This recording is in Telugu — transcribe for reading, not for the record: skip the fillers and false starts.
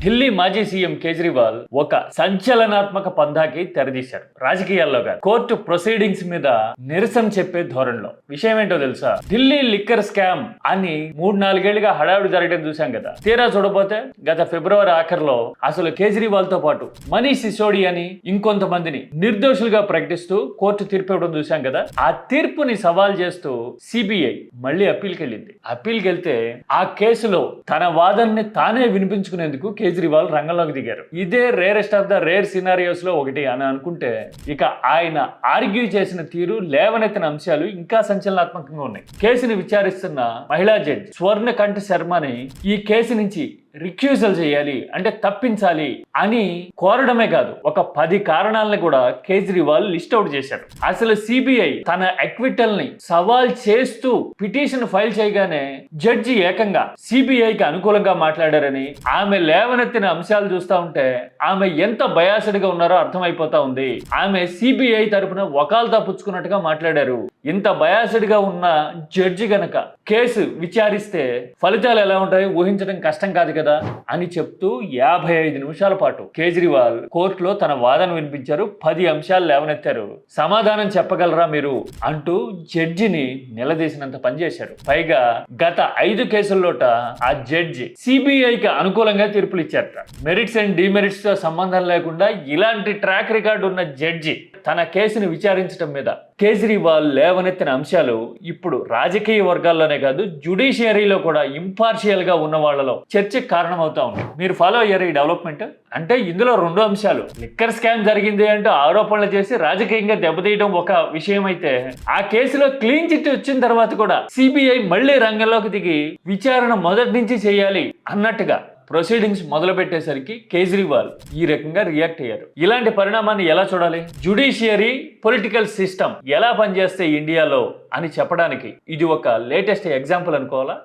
ఢిల్లీ మాజీ సీఎం కేజ్రీవాల్ ఒక సంచలనాత్మక పందాకి తెరదీశారు. రాజకీయాల్లో కాదు, కోర్టు ప్రొసీడింగ్స్ మీద నిరసన చెప్పే ధోరణిలో. విషయం ఏంటో తెలుసా? ఢిల్లీ లిక్కర్ స్కామ్ అని 3-4 ఏళ్లుగా హడావిడి జరగడం చూసాం కదా. తీరా చూడబోతే గత ఫిబ్రవరి ఆఖరిలో అసలు కేజ్రీవాల్ తో పాటు మనీష్ సిసోడియా అని ఇంకొంతమందిని నిర్దోషులుగా ప్రకటిస్తూ కోర్టు తీర్పు ఇవ్వడం చూసాం కదా. ఆ తీర్పుని సవాల్ చేస్తూ సిబిఐ మళ్ళీ అప్పీల్కి వెళ్ళింది. అప్పీల్కి వెళ్తే ఆ కేసులో తన వాదనని తానే వినిపించుకునేందుకు కేజ్రీవాల్ రంగంలోకి దిగారు. ఇదే rarest of the rare scenarios లో ఒకటి అని అనుకుంటే, ఇక ఆయన ఆర్గ్యూ చేసిన తీరు, లేవనెత్తిన అంశాలు ఇంకా సంచలనాత్మకంగా ఉన్నాయి. కేసుని విచారిస్తున్న మహిళా జడ్జి స్వర్ణకంఠ శర్మని ఈ కేసు నుంచి రిక్యూజల్ చేయాలి, అంటే తప్పించాలి అని కోరడమే కాదు, ఒక 10 కారణాలను కూడా కేజ్రీవాల్ లిస్ట్ అవుట్ చేశారు. అసలు సిబిఐ తన అక్విటల్ ని సవాల్ చేస్తూ పిటిషన్ ఫైల్ చేయగానే జడ్జి ఏకంగా సిబిఐకి అనుకూలంగా మాట్లాడారని, ఆమె లేవనెత్తిన అంశాలు చూస్తా ఉంటే ఆమె ఎంత బయాస్డ్ గా ఉన్నారో అర్థమైపోతా ఉంది. ఆమె సిబిఐ తరపున వకాల్తా పుచ్చుకున్నట్టుగా మాట్లాడారు. ఇంత బయాస్డ్ గా ఉన్న జడ్జి గనక కేసు విచారిస్తే ఫలితాలు ఎలా ఉంటాయో ఊహించడం కష్టం కాదు కదా అని చెప్తూ 55 నిమిషాల పాటు కేజ్రీవాల్ కోర్టులో తన వాదన వినిపించారు. 10 అంశాలు లేవనెత్తారు. సమాధానం చెప్పగలరా మీరు అంటూ జడ్జిని నిలదీసినంత పనిచేశారు. పైగా గత 5 కేసుల్లోట ఆ జడ్జి సిబిఐకి అనుకూలంగా తీర్పులు ఇచ్చారట. మెరిట్స్ అండ్ డిమెరిట్స్ తో సంబంధం లేకుండా ఇలాంటి ట్రాక్ రికార్డు ఉన్న జడ్జి తన కేసుని విచారించడం మీద కేజ్రీవాల్ లేవనెత్తిన అంశాలు ఇప్పుడు రాజకీయ వర్గాల్లోనే కాదు, జ్యుడిషియరీలో కూడా ఇంపార్షియల్ గా ఉన్న వాళ్ళలో చర్చకు కారణమవుతా ఉంది. మీరు ఫాలో అయ్యారు ఈ డెవలప్మెంట్? అంటే ఇందులో 2 అంశాలు. లిక్కర్ స్కామ్ జరిగింది అంటూ ఆరోపణలు చేసి రాజకీయంగా దెబ్బతీయడం ఒక విషయం అయితే, ఆ కేసులో క్లీన్ చిట్ వచ్చిన తర్వాత కూడా సిబిఐ మళ్ళీ రంగంలోకి దిగి విచారణ మొదటి నుంచి చేయాలి అన్నట్టుగా ప్రొసీడింగ్స్ మొదలు పెట్టేసరికి కేజ్రీవాల్ ఈ రకంగా రియాక్ట్ అయ్యారు. ఇలాంటి పరిణామాన్ని ఎలా చూడాలి? జ్యుడిషియరీ, పొలిటికల్ సిస్టమ్ ఎలా పనిచేస్తాయి ఇండియాలో అని చెప్పడానికి ఇది ఒక లేటెస్ట్ ఎగ్జాంపుల్ అనుకోవాలా?